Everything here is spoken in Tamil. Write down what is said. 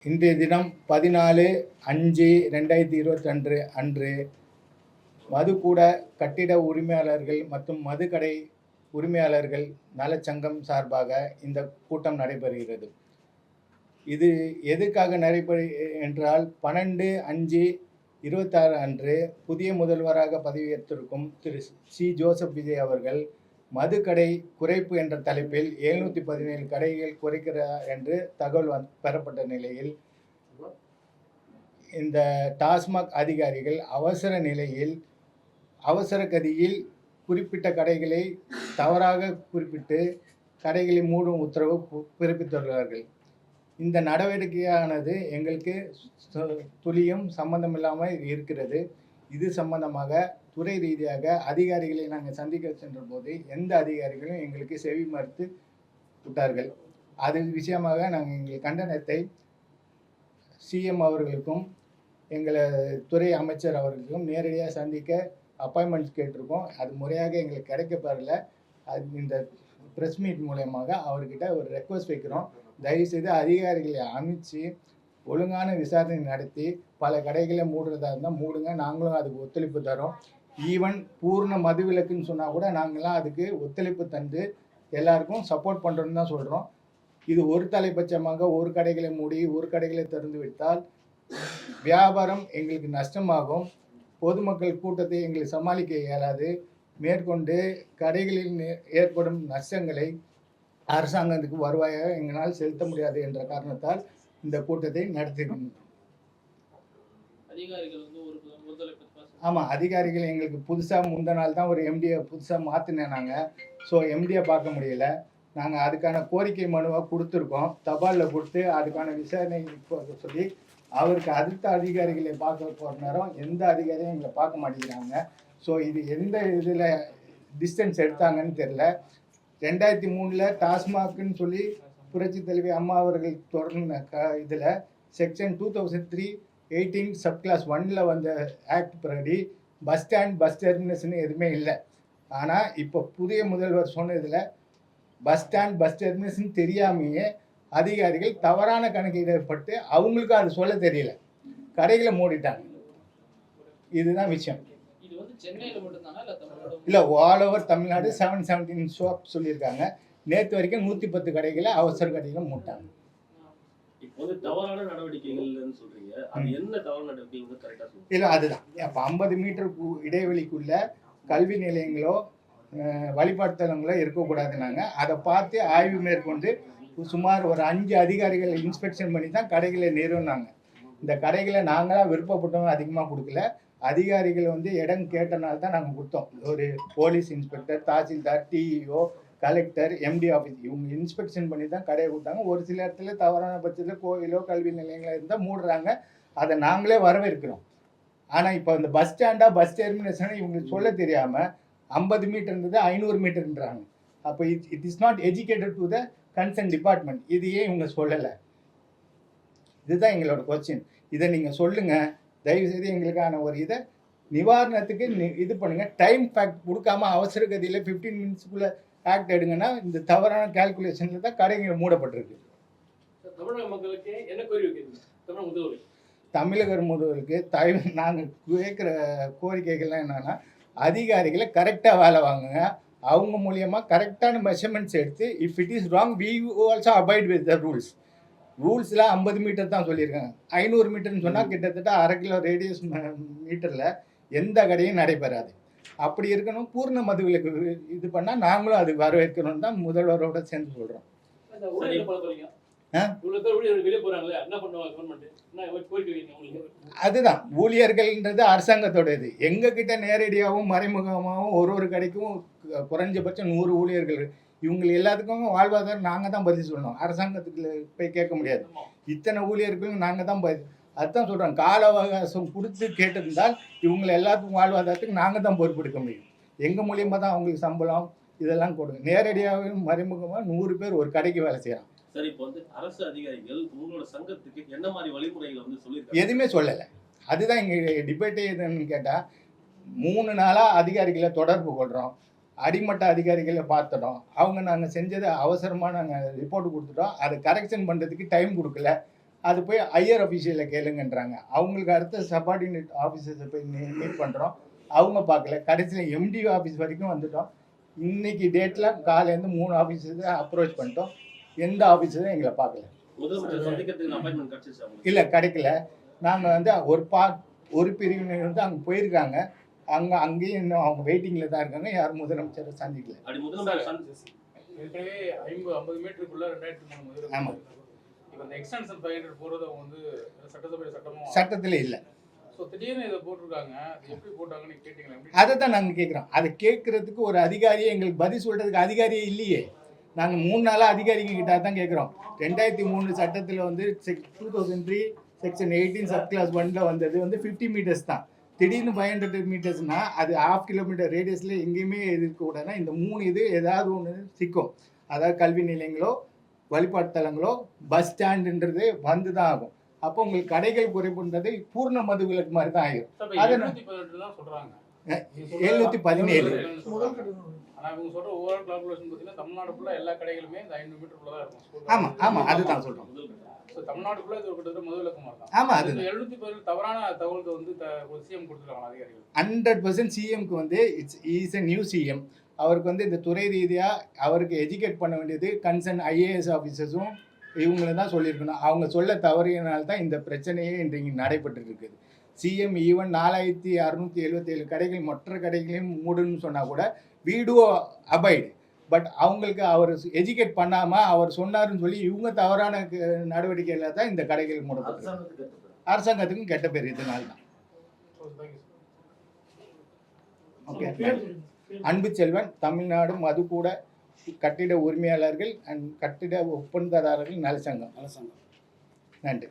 இன்றைய தினம் 14/5/2022 அன்று மதுக்கூட கட்டிட உரிமையாளர்கள் மற்றும் மதுக்கடை உரிமையாளர்கள் நலச்சங்கம் சார்பாக இந்த கூட்டம் நடைபெறுகிறது. இது எதுக்காக நடைபெறு என்றால் 12/5/26 அன்று புதிய முதல்வராக பதவியேற்றிருக்கும் திரு சி. ஜோசப் விஜய் அவர்கள் மதுக்கடை குறைப்பு என்ற தலைப்பில் 717 கடைகள் குறைக்கிறார் என்று தகவல் பெறப்பட்ட நிலையில் இந்த டாஸ்மாக் அதிகாரிகள் அவசர நிலையில் அவசர கதியில் குறிப்பிட்ட கடைகளை தவறாக குறிப்பிட்டு கடைகளை மூடும் உத்தரவு பிறப்பித்துள்ளார்கள். இந்த நடவடிக்கையானது எங்களுக்கு துளியும் சம்பந்தமில்லாமல் இருக்கிறது. இது சம்பந்தமாக துறை ரீதியாக அதிகாரிகளை நாங்கள் சந்திக்க சென்ற போது எந்த அதிகாரிகளும் எங்களுக்கு செவி மறுத்து விட்டார்கள். அது விஷயமாக நாங்கள் எங்கள் கண்டனத்தை சிஎம் அவர்களுக்கும் எங்களை துறை அமைச்சர் அவர்களுக்கும் நேரடியாக சந்திக்க அப்பாயின்மெண்ட்ஸ் கேட்டிருக்கோம். அது முறையாக எங்களுக்கு கிடைக்கப்பெறல. அது இந்த ப்ரெஸ் மீட் மூலயமாக அவர்கிட்ட ஒரு ரெக்வஸ்ட் வைக்கிறோம். தயவுசெய்து அதிகாரிகளை அமைச்சு ஒழுங்கான விசாரணை நடத்தி பல கடைகளை மூடுறதா இருந்தால் மூடுங்க, நாங்களும் அதுக்கு ஒத்துழைப்பு தரோம். ஈவன் பூர்ண மதுவிலக்குன்னு சொன்னால் கூட நாங்களாம் அதுக்கு ஒத்துழைப்பு தந்து எல்லாருக்கும் சப்போர்ட் பண்ணுறோன்னு தான் சொல்கிறோம். இது ஒரு தலைபட்சமாக ஒரு கடைகளை மூடி ஒரு கடைகளை திறந்து விட்டால் வியாபாரம் எங்களுக்கு நஷ்டமாகும். பொதுமக்கள் கூட்டத்தை எங்களுக்கு சமாளிக்க இயலாது. மேற்கொண்டு கடைகளில் ஏற்படும் நஷ்டங்களை அரசாங்கத்துக்கு வருவாயாக எங்களால் செலுத்த முடியாது என்ற காரணத்தால் இந்த கூட்டத்தை நடத்தினோம். ஆமாம், அதிகாரிகள் எங்களுக்கு புதுசாக முந்த நாள் தான் ஒரு எம்டியை புதுசாக மாற்றினாங்க. ஸோ எம்டியை பார்க்க முடியல. நாங்கள் அதுக்கான கோரிக்கை மனுவை கொடுத்துருக்கோம். தபாலில் கொடுத்து அதுக்கான விசாரணை சொல்லி அவருக்கு அடுத்த அதிகாரிகளை பார்க்க போகிற நேரம் எந்த அதிகாரியும் எங்களை பார்க்க மாட்டேங்கிறாங்க. ஸோ இது எந்த இதில் டிஸ்டன்ஸ் எடுத்தாங்கன்னு தெரில. 2003 டாஸ்மாக்னு சொல்லி புரட்சி தலைவி அம்மா அவர்கள் தொடர்ந்த இதில் செக்ஷன் 2003/18 சப்கிளாஸ் 1 வந்த ஆக்ட் படி பஸ் ஸ்டாண்ட் பஸ் டெர்மினேஷன் எதுவுமே இல்லை. ஆனால் இப்போ புதிய முதல்வர் சொன்னதில் பஸ் ஸ்டாண்ட் பஸ் டெர்மினேஷன் தெரியாமையே அதிகாரிகள் தவறான கணக்கீடப்பட்டு அவங்களுக்கும் அது சொல்ல தெரியல, கடைகளை மூடிட்டாங்க. இதுதான் விஷயம். இல்லை, ஆல் ஓவர் தமிழ்நாடு 717 ஷாப் சொல்லியிருக்காங்க. நேற்று வரைக்கும் 110 கடைகளை அவசர கடைகளை மூட்டாங்க. இல்லை, அதுதான் இப்போ 50 மீட்டர் இடைவெளிக்குள்ள கல்வி நிலையங்களோ வழிபாட்டுத்தலங்களோ இருக்கக்கூடாதுனாங்க. அதை பார்த்து ஆய்வு மேற்கொண்டு சுமார் ஒரு 5 அதிகாரிகள் இன்ஸ்பெக்ஷன் பண்ணி தான் கடைகளை நிறுவனாங்க. இந்த கடைகளை நாங்களாக விருப்பப்பட்டவங்க அதிகமாக கொடுக்கல. அதிகாரிகள் இடம் கேட்டனால தான் நாங்கள் கொடுத்தோம். ஒரு police inspector, tahsildar, DEO, collector, MD office இவங்க இன்ஸ்பெக்ஷன் பண்ணி தான் கடையை கொடுத்தாங்க. ஒரு சில இடத்துல தவறான பட்சத்தில் கோயிலோ கல்வி நிலையங்களோ இருந்தால் மூடுறாங்க. அதை நாங்களே வரவேற்கிறோம். ஆனால் இப்போ இந்த பஸ் ஸ்டாண்டாக பஸ் டெர்மினேஷனை இவங்களுக்கு சொல்ல தெரியாமல் 50 மீட்டர் இருந்தது 500 மீட்டர்ன்றாங்க. அப்போ it is not educated to the concern department. இது ஏன் இவங்க சொல்லலை? இதுதான் எங்களோட கொஸ்டின். இதை நீங்கள் சொல்லுங்கள் தயவுசெய்து. எங்களுக்கான ஒரு இதை நிவாரணத்துக்கு இது பண்ணுங்கள். டைம் ஃபேக்ட் கொடுக்காம அவசர கதியில் 15 மினிட்ஸுக்குள்ளே ஆக்ட் எடுங்கன்னா இந்த தவறான கால்குலேஷனில் தான் கடைகள் மூடப்பட்டிருக்கு. தமிழக மக்களுக்கு என்ன கோரிக்கை? தமிழக முதல்வருக்கு நாங்கள் கேட்குற கோரிக்கைகள்லாம் என்னென்னா, அதிகாரிகளை கரெக்டாக வேலை வாங்குங்க. அவங்க மூலியமாக கரெக்டான மெஷர்மெண்ட்ஸ் எடுத்து if it is wrong we also abide with the ரூல்ஸ்லாம் 50 மீட்டர் தான் சொல்லியிருக்காங்க. 500 மீட்டர்னு சொன்னால் கிட்டத்தட்ட 1/2 கிலோ ரேடியஸ் மீட்டரில் எந்த கடையும் நடைபெறாது. அப்படி இருக்கணும். பூர்ண மதுவிலக்கு இது பண்ணால் நாங்களும் அது வரவேற்கணும்னு தான் முதல்வரோட சேர்ந்து சொல்கிறோம். அதுதான் ஊழியர்கள்ன்றது அரசாங்கத்தோட இது. எங்ககிட்ட நேரடியாகவும் மறைமுகமாகவும் ஒரு கடைக்கும் குறைஞ்சபட்சம் 100 ஊழியர்கள். இவங்க எல்லாத்துக்கும் வாழ்வாதாரம் நாங்கள் தான் பதில் சொல்லணும். அரசாங்கத்துக்கு போய் கேட்க முடியாது. இத்தனை ஊழியர்களும் நாங்கள் தான் அதுதான் சொல்கிறோம். கால அவகாசம் கொடுத்து கேட்டிருந்தால் இவங்களை எல்லாத்துக்கும் வாழ்வாதாரத்துக்கு நாங்கள் தான் பொறுப்பெடுக்க முடியும். எங்கள் மூலியமாக தான் அவங்களுக்கு சம்பளம் இதெல்லாம் கொடுங்க. நேரடியாகவும் மறைமுகமாக 100 பேர் ஒரு கடைக்கு வேலை செய்யலாம். சரி, இப்போ அரசு அதிகாரிகள் உங்களோட சங்கத்துக்கு என்ன மாதிரி வழிமுறைகளை சொல்லியிருக்காங்க? எதுவுமே சொல்லலை. அதுதான் எங்கள் டிபேட்டே எதுன்னு கேட்டால் 3 நாளாக அதிகாரிகளை தொடர்பு கொள்கிறோம். அடிமட்ட அதிகாரிகளை பார்த்துட்டோம். அவங்க நாங்கள் செஞ்சதை அவசரமாக நாங்கள் ரிப்போர்ட் கொடுத்துட்டோம். அதை கரெக்ஷன் பண்ணுறதுக்கு டைம் கொடுக்கல. அது போய் ஹையர் அஃபீஷியலை கேளுங்கன்றாங்க. அவங்களுக்கு அடுத்த சபார்டினேட் ஆஃபீஸர்ஸை போய் மீட் பண்ணுறோம், அவங்க பார்க்கல. கடைசியில் எம்டி ஆஃபீஸ் வரைக்கும் வந்துட்டோம். இன்னைக்கு டேட்டில் காலையிலேருந்து 3 ஆஃபீஸர்ஸை அப்ரோச் பண்ணிட்டோம், எந்த ஆஃபீஸரும் எங்களை பார்க்கல. முதலமைச்சர் சந்திக்கிறதுக்கு அப்பாயின்மெண்ட் கிடைச்சிச்சு அவங்களுக்கு? இல்லை, கிடைக்கல. நாங்கள் வந்து ஒரு பிரிவினர் வந்து அங்கே போயிருக்காங்க, அங்கேயும் இன்னும் அவங்க வெயிட்டிங்கில் தான் இருக்காங்க, யாரும் முதலமைச்சரை சந்திக்கல. அப்படி முதலமைச்சர் ஏற்கனவே 50 மீட்டருக்குள்ள 2003 முதல் ஆமாம். இப்போ இந்த எக்ஸ்டென்ஷன் 500 போறது அவங்க வந்து சட்டசபை சட்டமும் சட்டத்தில் இல்லை. ஸோ திடீர்னு இதை போட்டிருக்காங்க, அது எப்படி போட்டாங்கன்னு கேட்டீங்களா? அதை தான் நாங்கள் கேட்குறோம். அதை கேட்குறதுக்கு ஒரு அதிகாரியே, எங்களுக்கு பதில் சொல்கிறதுக்கு அதிகாரியே இல்லையே. நாங்கள் 3 நாளாக அதிகாரிங்க கிட்ட தான் கேட்குறோம். 2003 சட்டத்தில் வந்து 2003 செக்ஷன் 18 சப் கிளாஸ் 1ல் வந்தது வந்து 50 மீட்டர்ஸ் தான். திடீர்னு 500 மீட்டர்ஸ்னால் அது 1/2 கிலோமீட்டர் ரேடியஸில் எங்கேயுமே இருக்கக்கூடாதுன்னா இந்த 3 இது ஏதாவது ஒன்று சிக்கும். அதாவது கல்வி நிலையங்களோ, வழிபாட்டு தலங்களோ, பஸ் ஸ்டாண்டுன்றது வந்து தான் ஆகும். அப்போ உங்களுக்கு கடைகள் குறைப்புன்றது பூர்ண மதுவிலக்கு மாதிரி தான் ஆகிடும். அது 718 தான் சொல்றாங்க. 717. ஆனால் இவங்க சொல்ற ஓவரால் கால்குலேஷன் பார்த்தீங்கன்னா தமிழ்நாடு ஃபுல்லாக எல்லா கடைகளுமே இந்த 500 மீட்டருக்குள்ள தான் இருக்கும். ஆமாம் ஆமாம், அதுதான் சொல்கிறோம். ஸோ தமிழ்நாடு ஃபுல்லாக இது ஒரு கிட்டத்தட்ட மதுவிலக்கு மாதிரி தான். ஆமாம், அது 717 தவறான தகவலுக்கு வந்து சிஎம் கொடுத்துருக்காங்க அதிகாரிகள். 100% சிஎம்க்கு வந்து இஸ் எ நியூ சிஎம். அவருக்கு வந்து இந்த துறை ரீதியாக அவருக்கு எஜுகேட் பண்ண வேண்டியது கன்சர்ன் ஐஏஎஸ் ஆஃபீஸர்ஸும் இவங்களை தான் சொல்லியிருக்கணும். அவங்க சொல்ல தவறியனால தான் இந்த பிரச்சனையே இன்றைக்கு நடைபெற்று இருக்குது. சிஎம் ஈவன் 4677 கடைகள் மற்ற கடைகளையும் மூடுன்னு சொன்னால் கூட வீடியோ அபைடு. பட் அவங்களுக்கு அவர் எஜுகேட் பண்ணாமல் அவர் சொன்னாருன்னு சொல்லி இவங்க தவறான நடவடிக்கையில் தான் இந்த கடைகள் மூடப்பட்டு அரசாங்கத்துக்கும் கெட்ட பேர் இதனால தான். ஓகே. அன்பு செல்வன், தமிழ்நாடு மதுக்கூட கட்டிட உரிமையாளர்கள் அண்ட் கட்டிட ஒப்பந்ததாரர்கள் நலசங்கம். நன்றி.